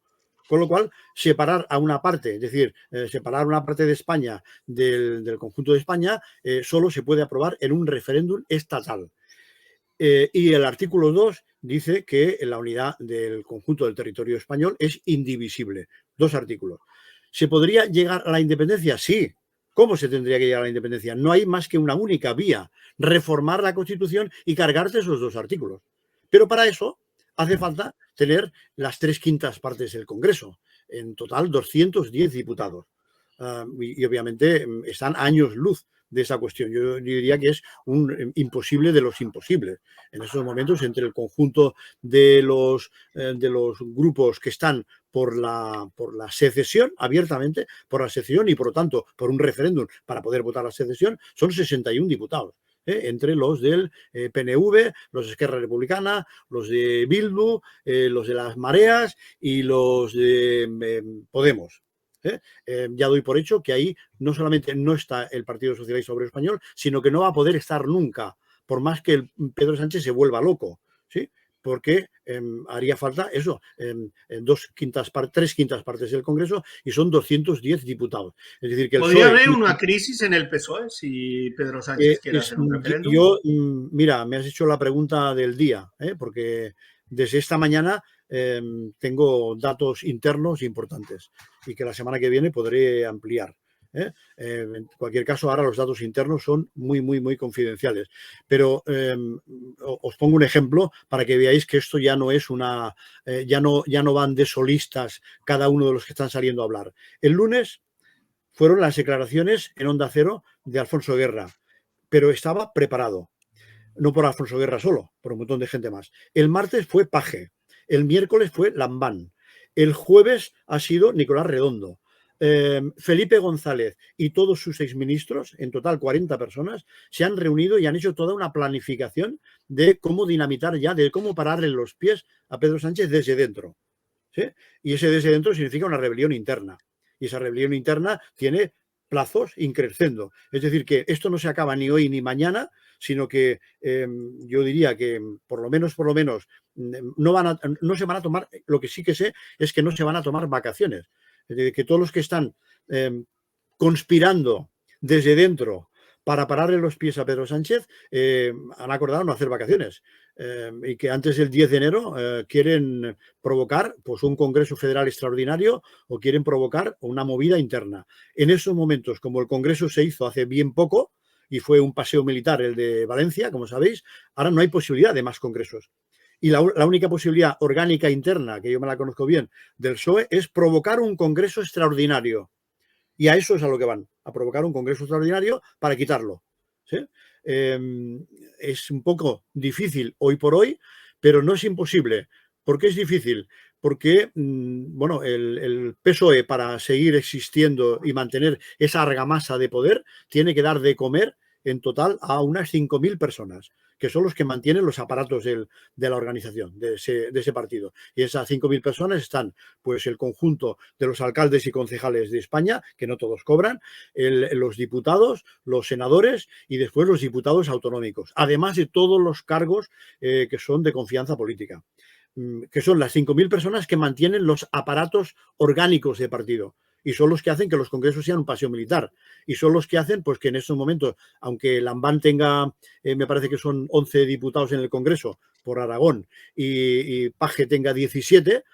Con lo cual, separar a una parte, es decir, separar una parte de España del conjunto de España, solo se puede aprobar en un referéndum estatal. Y el artículo 2 dice que la unidad del conjunto del territorio español es indivisible. 2 artículos. ¿Se podría llegar a la independencia? Sí. ¿Cómo se tendría que llegar a la independencia? No hay más que una única vía: reformar la Constitución y cargarte esos 2 artículos. Pero para eso hace falta tener las 3/5 partes del Congreso. En total, 210 diputados. Y obviamente están años luz de esa cuestión. Yo diría que es un imposible de los imposibles. En estos momentos, entre el conjunto de los grupos que están por la secesión, abiertamente, por la secesión y, por lo tanto, por un referéndum para poder votar la secesión, son 61 diputados. Entre los del PNV, los de Esquerra Republicana, los de Bildu, los de las Mareas y los de Podemos. Ya doy por hecho que ahí no solamente no está el Partido Socialista Obrero Español, sino que no va a poder estar nunca, por más que el Pedro Sánchez se vuelva loco, ¿sí? Porque haría falta eso, 3/5 partes del Congreso y son 210 diputados. Es decir, que el ¿Podría PSOE, haber una crisis en el PSOE si Pedro Sánchez quiere hacer un referéndum? Mira, me has hecho la pregunta del día, porque desde esta mañana tengo datos internos importantes y que la semana que viene podré ampliar. En cualquier caso, ahora los datos internos son muy, muy, muy confidenciales. Pero os pongo un ejemplo para que veáis que esto ya no es ya no van de solistas cada uno de los que están saliendo a hablar. El lunes fueron las declaraciones en Onda Cero de Alfonso Guerra, pero estaba preparado. No por Alfonso Guerra solo, por un montón de gente más. El martes fue Paje. El miércoles fue Lambán. El jueves ha sido Nicolás Redondo. Felipe González y todos sus exministros, en total 40 personas, se han reunido y han hecho toda una planificación de cómo dinamitar ya, de cómo pararle los pies a Pedro Sánchez desde dentro. ¿Sí? Y ese desde dentro significa una rebelión interna. Y esa rebelión interna tiene plazos increscendo. Es decir, que esto no se acaba ni hoy ni mañana, sino que yo diría que por lo menos no se van a tomar, lo que sí que sé es que no se van a tomar vacaciones. Es decir, que todos los que están conspirando desde dentro para pararle los pies a Pedro Sánchez han acordado no hacer vacaciones y que antes del 10 de enero quieren provocar pues, un Congreso Federal extraordinario o quieren provocar una movida interna. En esos momentos, como el Congreso se hizo hace bien poco y fue un paseo militar el de Valencia, como sabéis, ahora no hay posibilidad de más congresos. Y la única posibilidad orgánica interna, que yo me la conozco bien, del PSOE es provocar un Congreso extraordinario. Y a eso es a lo que van, a provocar un Congreso extraordinario para quitarlo. ¿Sí? Es un poco difícil hoy por hoy, pero no es imposible. ¿Por qué es difícil? Porque bueno, el PSOE, para seguir existiendo y mantener esa argamasa de poder, tiene que dar de comer en total a unas 5.000 personas, que son los que mantienen los aparatos de la organización, de ese partido. Y esas 5.000 personas están, pues, el conjunto de los alcaldes y concejales de España, que no todos cobran, los diputados, los senadores y después los diputados autonómicos, además de todos los cargos que son de confianza política, que son las 5.000 personas que mantienen los aparatos orgánicos de partido. Y son los que hacen que los congresos sean un paseo militar. Y son los que hacen pues, que en estos momentos, aunque Lambán tenga, me parece que son 11 diputados en el Congreso por Aragón y Paje tenga 17,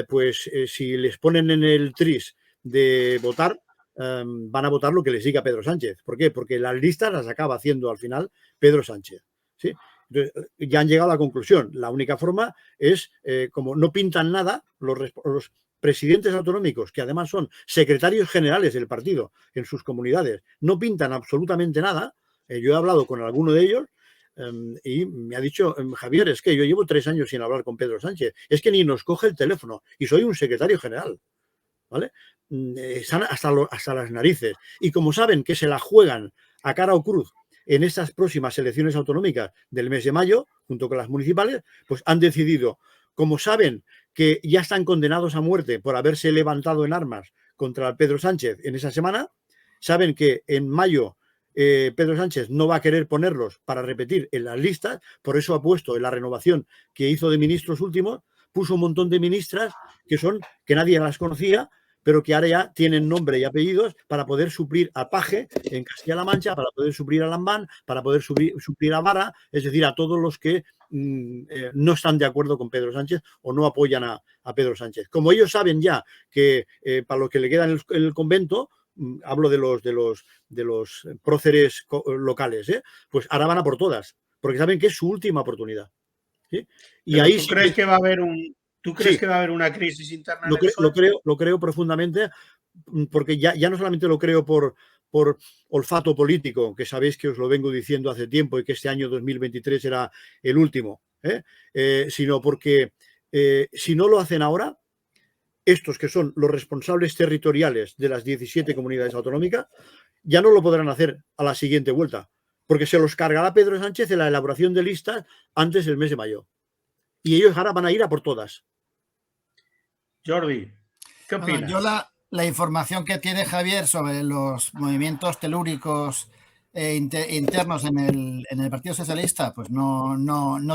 pues si les ponen en el tris de votar, van a votar lo que les diga Pedro Sánchez. ¿Por qué? Porque las listas las acaba haciendo al final Pedro Sánchez, ¿sí? Entonces, ya han llegado a la conclusión. La única forma es, como no pintan nada, los presidentes autonómicos, que además son secretarios generales del partido en sus comunidades, no pintan absolutamente nada. Yo he hablado con alguno de ellos y me ha dicho, Javier, es que yo llevo 3 años sin hablar con Pedro Sánchez, es que ni nos coge el teléfono y soy un secretario general, ¿vale? Están hasta las narices. Y como saben que se la juegan a cara o cruz en estas próximas elecciones autonómicas del mes de mayo, junto con las municipales, pues han decidido, como saben que ya están condenados a muerte por haberse levantado en armas contra Pedro Sánchez en esa semana, saben que en mayo Pedro Sánchez no va a querer ponerlos para repetir en las listas, por eso ha puesto en la renovación que hizo de ministros últimos, puso un montón de ministras que nadie las conocía, pero que ahora ya tienen nombre y apellidos para poder suplir a Paje en Castilla-La Mancha, para poder suplir a Lambán, para poder suplir a Vara, es decir, a todos los que no están de acuerdo con Pedro Sánchez o no apoyan a Pedro Sánchez. Como ellos saben ya que para lo que le queda en el convento, hablo de los próceres locales, pues ahora van a por todas, porque saben que es su última oportunidad, ¿sí? Y ahí ¿Tú crees que va a haber ¿Tú crees que va a haber una crisis interna? Lo creo profundamente, porque ya no solamente lo creo por olfato político, que sabéis que os lo vengo diciendo hace tiempo y que este año 2023 era el último, sino porque si no lo hacen ahora, estos que son los responsables territoriales de las 17 comunidades autonómicas, ya no lo podrán hacer a la siguiente vuelta, porque se los cargará Pedro Sánchez en la elaboración de listas antes del mes de mayo. Y ellos ahora van a ir a por todas. Jordi, ¿qué opinas? Yo la información que tiene Javier sobre los movimientos telúricos internos en el Partido Socialista, pues no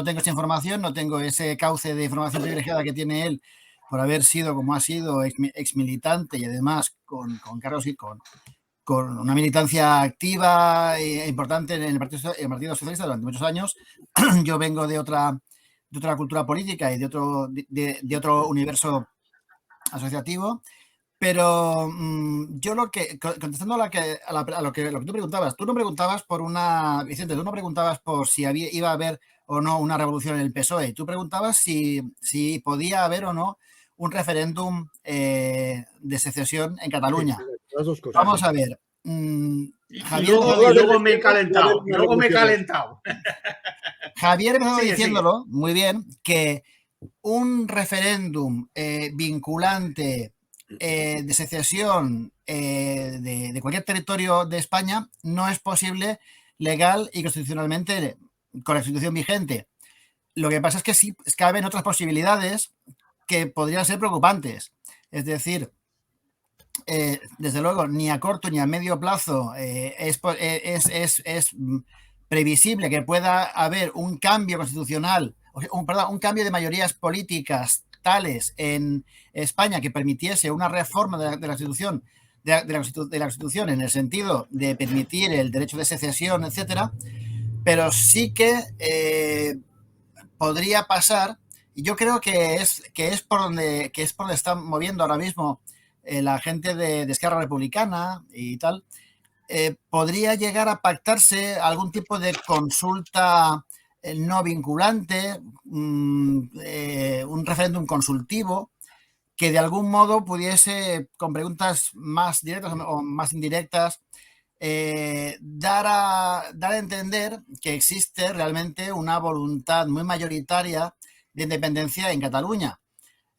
tengo esa información, no tengo ese cauce de información privilegiada que tiene él por haber sido, como ha sido, ex militante y además con Carlos y con una militancia activa e importante en el Partido Socialista durante muchos años. Yo vengo de otra cultura política y de otro universo asociativo, pero yo contestando a lo que tú preguntabas, Vicente, tú no preguntabas por si iba a haber o no una revolución en el PSOE, tú preguntabas si podía haber o no un referéndum de secesión en Cataluña. Sí, las dos cosas. Vamos a ver. Javier, luego me he calentado. Javier empezó diciéndolo muy bien, que un referéndum vinculante de secesión de cualquier territorio de España no es posible legal y constitucionalmente con la Constitución vigente. Lo que pasa es que sí caben otras posibilidades que podrían ser preocupantes. Es decir, desde luego, ni a corto ni a medio plazo es previsible que pueda haber un cambio constitucional, un cambio de mayorías políticas tales en España que permitiese una reforma de la Constitución, de la Constitución en el sentido de permitir el derecho de secesión, etcétera, pero sí que podría pasar, y yo creo que es por donde están moviendo ahora mismo la gente de Esquerra Republicana y tal. Podría llegar a pactarse algún tipo de consulta no vinculante, un referéndum consultivo que de algún modo pudiese, con preguntas más directas o más indirectas, dar a entender que existe realmente una voluntad muy mayoritaria de independencia en Cataluña.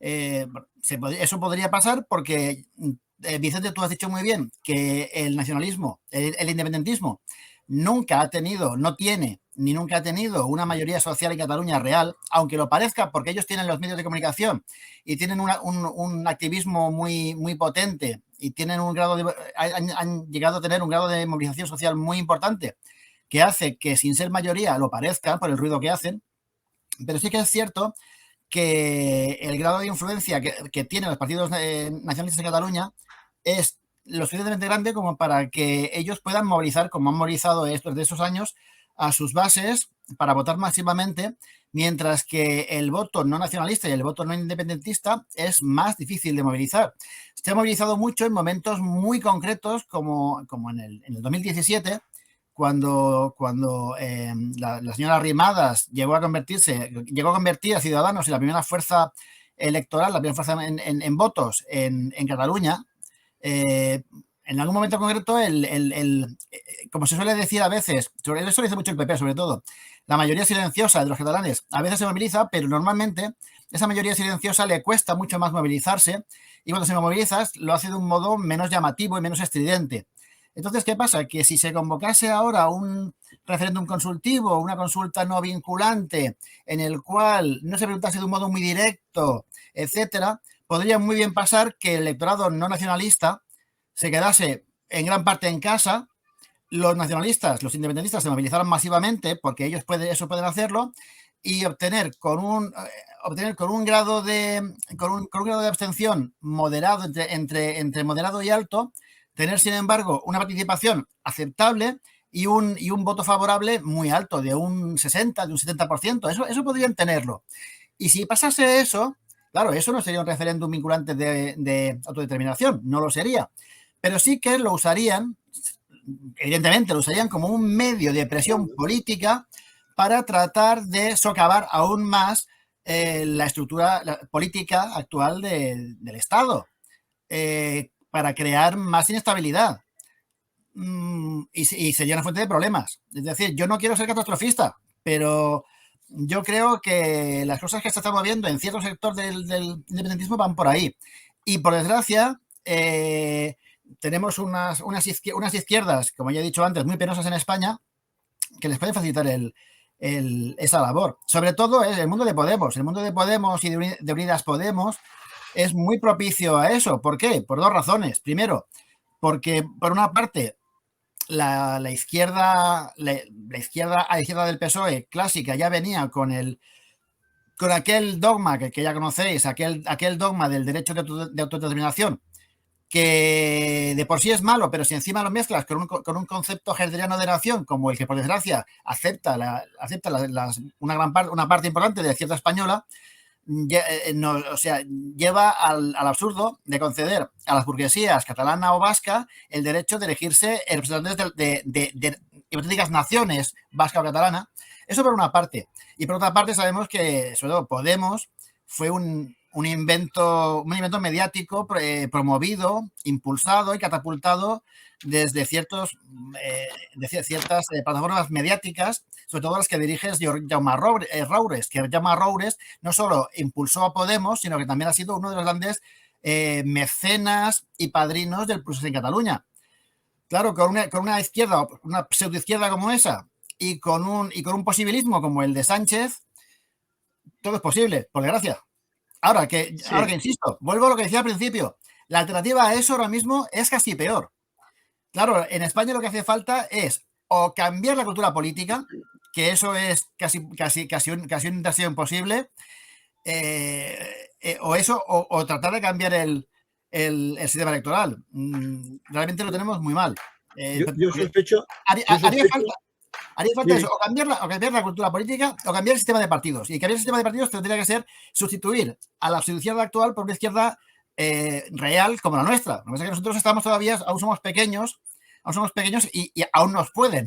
Eso podría pasar porque, Vicente, tú has dicho muy bien que el nacionalismo, el independentismo, nunca ha tenido, no tiene ni nunca ha tenido una mayoría social en Cataluña real, aunque lo parezca, porque ellos tienen los medios de comunicación y tienen un activismo muy, muy potente y tienen han llegado a tener un grado de movilización social muy importante que hace que, sin ser mayoría, lo parezca por el ruido que hacen. Pero sí que es cierto que el grado de influencia que tienen los partidos nacionalistas en Cataluña es lo suficientemente grande como para que ellos puedan movilizar, como han movilizado desde esos años, a sus bases para votar masivamente, mientras que el voto no nacionalista y el voto no independentista es más difícil de movilizar. Se ha movilizado mucho en momentos muy concretos, como en el 2017, cuando la señora Arrimadas llegó a convertir a Ciudadanos en la primera fuerza electoral, la primera fuerza en votos en Cataluña. En algún momento concreto, como se suele decir a veces, eso lo dice mucho el PP sobre todo, la mayoría silenciosa de los catalanes a veces se moviliza, pero normalmente esa mayoría silenciosa le cuesta mucho más movilizarse, y cuando se moviliza lo hace de un modo menos llamativo y menos estridente. Entonces, ¿qué pasa? Que si se convocase ahora un referéndum consultivo, una consulta no vinculante, en el cual no se preguntase de un modo muy directo, etcétera, podría muy bien pasar que el electorado no nacionalista se quedase en gran parte en casa, los nacionalistas, los independentistas se movilizaron masivamente porque ellos pueden hacerlo, y obtener con un grado de abstención moderado, entre moderado y alto, tener sin embargo una participación aceptable y un voto favorable muy alto, de un 60, de un 70%. Eso podrían tenerlo. Y si pasase eso, claro, eso no sería un referéndum vinculante de autodeterminación, no lo sería. Pero sí que lo usarían, evidentemente, lo usarían como un medio de presión política para tratar de socavar aún más la estructura política actual del Estado, para crear más inestabilidad. Y sería una fuente de problemas. Es decir, yo no quiero ser catastrofista, pero yo creo que las cosas que se están moviendo en cierto sector del independentismo van por ahí. Y por desgracia, tenemos unas izquierdas, como ya he dicho antes, muy penosas en España, que les pueden facilitar esa labor. Sobre todo el mundo de Podemos. El mundo de Podemos y de Unidas Podemos es muy propicio a eso. ¿Por qué? Por dos razones. Primero, porque por una parte la izquierda del PSOE clásica ya venía con aquel dogma que ya conocéis, aquel dogma del derecho de autodeterminación, que de por sí es malo, pero si encima lo mezclas con un concepto herderiano de nación, como el que por desgracia acepta una parte importante de la izquierda española, lleva al absurdo de conceder a las burguesías catalana o vasca el derecho de elegirse representantes de hipotéticas naciones vasca o catalana. Eso por una parte. Y por otra parte sabemos que, sobre todo, Podemos fue un invento mediático promovido, impulsado y catapultado desde ciertas plataformas mediáticas, sobre todo las que dirige Jaume Roures, que Jaume Roures no solo impulsó a Podemos, sino que también ha sido uno de los grandes mecenas y padrinos del procés en Cataluña. Claro, con una izquierda, una pseudoizquierda como esa, y con un posibilismo como el de Sánchez, todo es posible, por desgracia. Ahora que insisto, vuelvo a lo que decía al principio, la alternativa a eso ahora mismo es casi peor. Claro, en España lo que hace falta es o cambiar la cultura política, que eso es casi una intención imposible, o tratar de cambiar el sistema electoral. Realmente lo tenemos muy mal. Yo sospecho. Haría falta eso, o cambiar la cultura política o cambiar el sistema de partidos. Y cambiar el sistema de partidos tendría que ser sustituir a la izquierda actual por una izquierda real como la nuestra. Lo que pasa es que nosotros aún somos pequeños y aún nos pueden.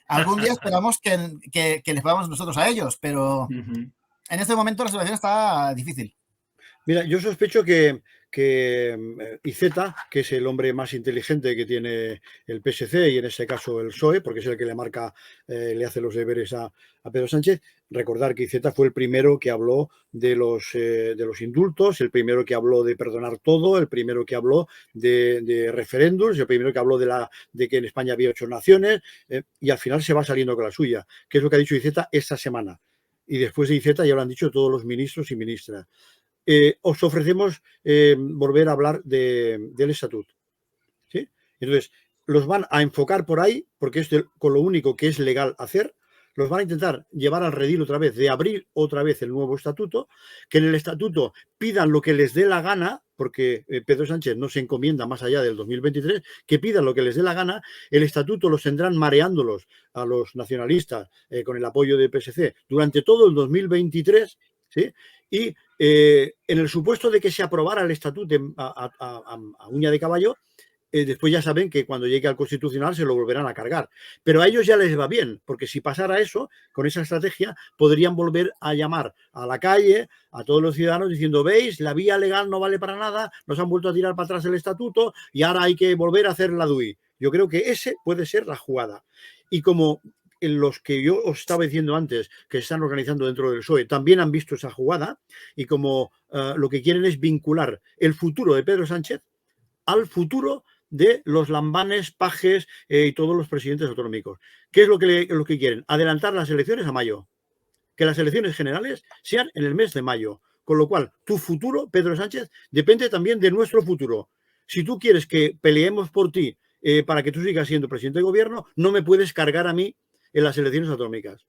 Algún día esperamos que les podamos nosotros a ellos, pero en este momento la situación está difícil. Mira, yo sospecho que Iceta, que es el hombre más inteligente que tiene el PSC y en este caso el PSOE, porque es el que le hace los deberes a Pedro Sánchez, recordar que Iceta fue el primero que habló de los indultos, el primero que habló de perdonar todo, el primero que habló de referéndums, el primero que habló de que en España había 8 naciones, y al final se va saliendo con la suya, que es lo que ha dicho Iceta esta semana. Y después de Iceta ya lo han dicho todos los ministros y ministras. Os ofrecemos volver a hablar del estatuto. ¿Sí? Entonces, los van a enfocar por ahí, porque es con lo único que es legal hacer. Los van a intentar llevar al redil otra vez, de abrir otra vez el nuevo estatuto, que en el estatuto pidan lo que les dé la gana, porque Pedro Sánchez no se encomienda más allá del 2023, que pidan lo que les dé la gana. El estatuto los tendrán mareándolos a los nacionalistas con el apoyo del PSC durante todo el 2023, ¿sí? Y en el supuesto de que se aprobara el estatuto a uña de caballo, después ya saben que cuando llegue al Constitucional se lo volverán a cargar. Pero a ellos ya les va bien, porque si pasara eso, con esa estrategia, podrían volver a llamar a la calle, a todos los ciudadanos, diciendo, veis, la vía legal no vale para nada, nos han vuelto a tirar para atrás el estatuto y ahora hay que volver a hacer la DUI. Yo creo que ese puede ser la jugada. Y como en los que yo os estaba diciendo antes, que se están organizando dentro del PSOE, también han visto esa jugada, y como lo que quieren es vincular el futuro de Pedro Sánchez al futuro de los lambanes, pajes y todos los presidentes autonómicos. ¿Qué es lo que quieren? Adelantar las elecciones a mayo. Que las elecciones generales sean en el mes de mayo. Con lo cual, tu futuro, Pedro Sánchez, depende también de nuestro futuro. Si tú quieres que peleemos por ti para que tú sigas siendo presidente de gobierno, no me puedes cargar a mí en las elecciones autonómicas.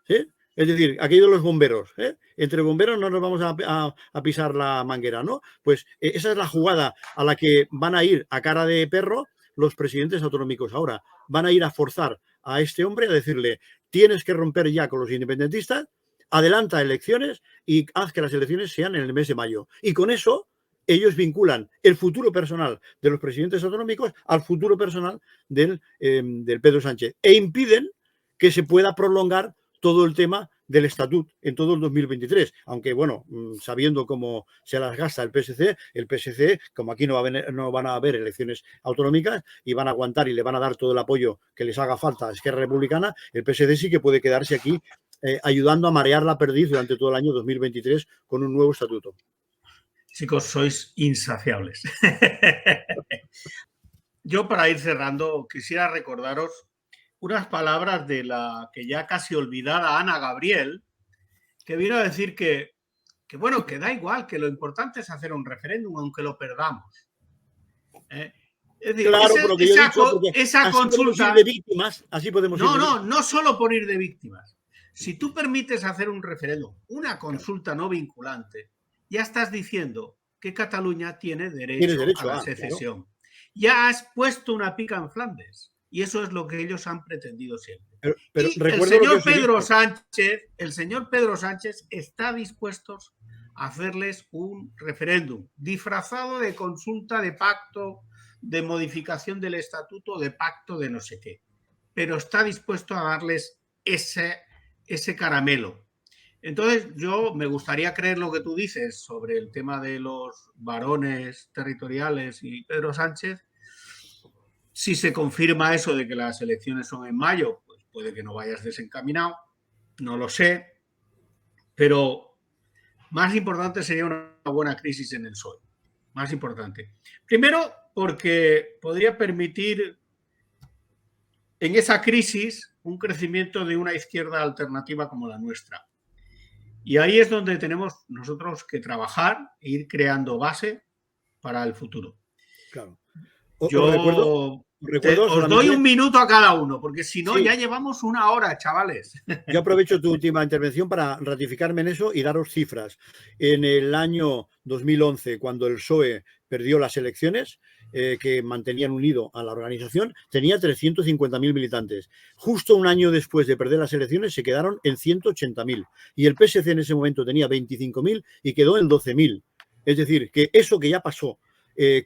¿Sí? Es decir, aquello de los bomberos, entre bomberos no nos vamos a pisar la manguera, ¿no? Pues esa es la jugada a la que van a ir a cara de perro los presidentes autonómicos ahora. Van a ir a forzar a este hombre a decirle, tienes que romper ya con los independentistas, adelanta elecciones y haz que las elecciones sean en el mes de mayo. Y con eso ellos vinculan el futuro personal de los presidentes autonómicos al futuro personal del Pedro Sánchez e impiden que se pueda prolongar todo el tema del estatut en todo el 2023, aunque bueno, sabiendo cómo se las gasta el PSC, como aquí no van a haber elecciones autonómicas y van a aguantar y le van a dar todo el apoyo que les haga falta a Esquerra Republicana, el PSC sí que puede quedarse aquí ayudando a marear la perdiz durante todo el año 2023 con un nuevo estatuto. Chicos, sois insaciables. Yo, para ir cerrando, quisiera recordaros unas palabras de la que ya casi olvidada Ana Gabriel, que vino a decir que bueno, que da igual, que lo importante es hacer un referéndum aunque lo perdamos. Es decir, claro, esa consulta de víctimas, así podemos no solo por ir de víctimas. Si tú permites hacer un referéndum, una consulta no vinculante, ya estás diciendo que Cataluña tiene derecho a la secesión. Claro. Ya has puesto una pica en Flandes. Y eso es lo que ellos han pretendido siempre. Pero y el señor Pedro Sánchez está dispuesto a hacerles un referéndum disfrazado de consulta, de pacto, de modificación del estatuto, de pacto, de no sé qué. Pero está dispuesto a darles ese caramelo. Entonces, yo me gustaría creer lo que tú dices sobre el tema de los varones territoriales y Pedro Sánchez. Si se confirma eso de que las elecciones son en mayo, pues puede que no vayas desencaminado, no lo sé, pero más importante sería una buena crisis en el PSOE, más importante. Primero, porque podría permitir en esa crisis un crecimiento de una izquierda alternativa como la nuestra. Y ahí es donde tenemos nosotros que trabajar e ir creando base para el futuro. Claro. Os doy un minuto a cada uno, porque si no, ya llevamos una hora, chavales. Yo aprovecho tu última intervención para ratificarme en eso y daros cifras. En el año 2011, cuando el PSOE perdió las elecciones, que mantenían unido a la organización, tenía 350.000 militantes. Justo un año después de perder las elecciones se quedaron en 180.000. Y el PSC en ese momento tenía 25.000 y quedó en 12.000. Es decir, que eso que ya pasó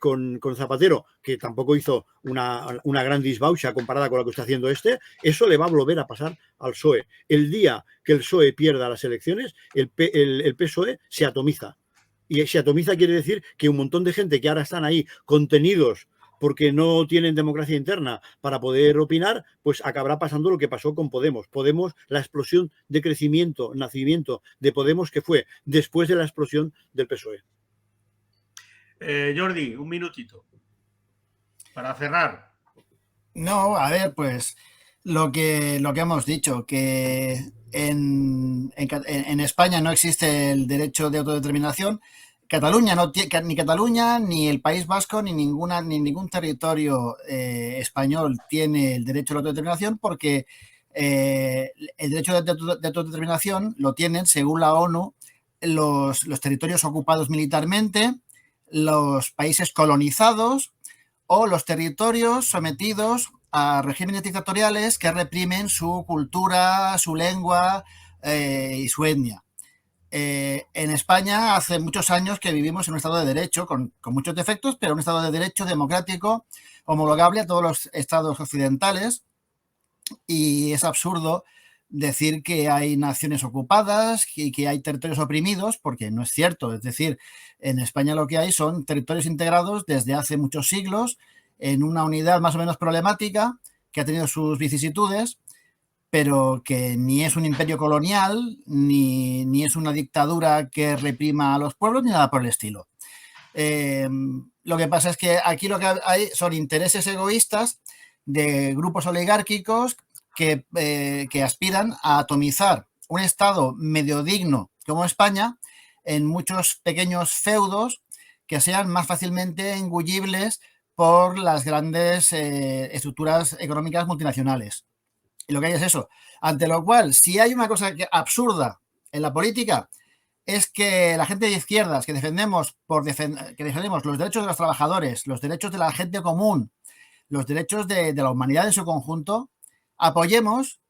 con Zapatero, que tampoco hizo una gran disbaucha comparada con lo que está haciendo eso le va a volver a pasar al PSOE. El día que el PSOE pierda las elecciones, el PSOE se atomiza. Y se atomiza quiere decir que un montón de gente que ahora están ahí contenidos porque no tienen democracia interna para poder opinar, pues acabará pasando lo que pasó con Podemos. Podemos, la explosión de crecimiento, nacimiento de Podemos que fue después de la explosión del PSOE. Jordi, un minutito para cerrar. No, a ver, pues lo que hemos dicho, que en España no existe el derecho de autodeterminación. Cataluña ni Cataluña, ni el País Vasco, ni ningún territorio español tiene el derecho de autodeterminación, porque el derecho de autodeterminación lo tienen, según la ONU, los territorios ocupados militarmente, los países colonizados o los territorios sometidos a regímenes dictatoriales que reprimen su cultura, su lengua y su etnia. En España hace muchos años que vivimos en un Estado de Derecho con muchos defectos, pero un Estado de Derecho democrático homologable a todos los estados occidentales, y es absurdo decir que hay naciones ocupadas y que hay territorios oprimidos, porque no es cierto. Es decir, en España lo que hay son territorios integrados desde hace muchos siglos en una unidad más o menos problemática que ha tenido sus vicisitudes, pero que ni es un imperio colonial, ni es una dictadura que reprima a los pueblos, ni nada por el estilo. Lo que pasa es que aquí lo que hay son intereses egoístas de grupos oligárquicos que aspiran a atomizar un Estado medio digno como España en muchos pequeños feudos que sean más fácilmente engullibles por las grandes estructuras económicas multinacionales. Y lo que hay es eso. Ante lo cual, si hay una cosa absurda en la política, es que la gente de izquierdas que defendemos los derechos de los trabajadores, los derechos de la gente común, los derechos de la humanidad en su conjunto, apoyemos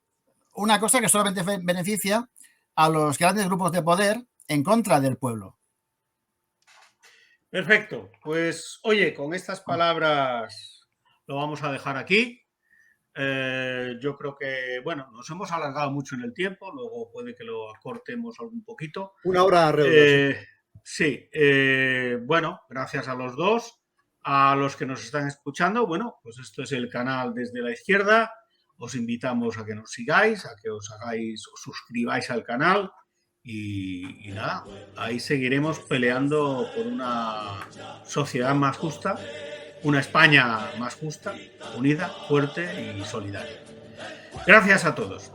una cosa que solamente beneficia a los grandes grupos de poder en contra del pueblo. Perfecto. Pues, oye, con estas palabras lo vamos a dejar aquí. Yo creo que, bueno, nos hemos alargado mucho en el tiempo, luego puede que lo acortemos un poquito. 1 hora alrededor. Sí, bueno, gracias a los dos, a los que nos están escuchando. Bueno, pues esto es el canal Desde la Izquierda. Os invitamos a que nos sigáis, a que os suscribáis al canal y nada, ahí seguiremos peleando por una sociedad más justa, una España más justa, unida, fuerte y solidaria. Gracias a todos.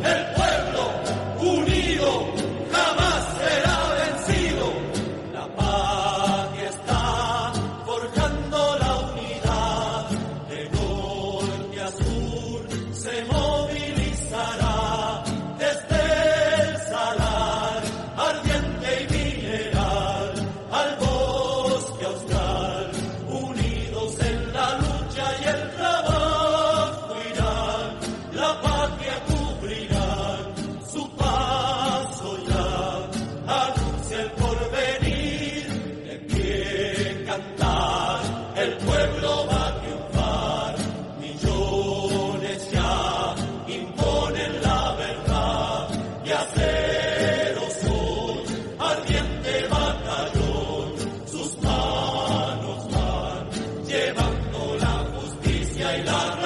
El pueblo unido jamás será vencido. La patria está forjando la unidad. De norte a sur se movilizará desde el salar ardiente y mineral al bosque austral. Unidos en la lucha y el trabajo irán. La patria cubrirán su paso ya, anuncia el porvenir, de pie cantar, el pueblo va a triunfar, millones ya imponen la verdad, y aceros son, ardiente batallón, sus manos van, llevando la justicia y la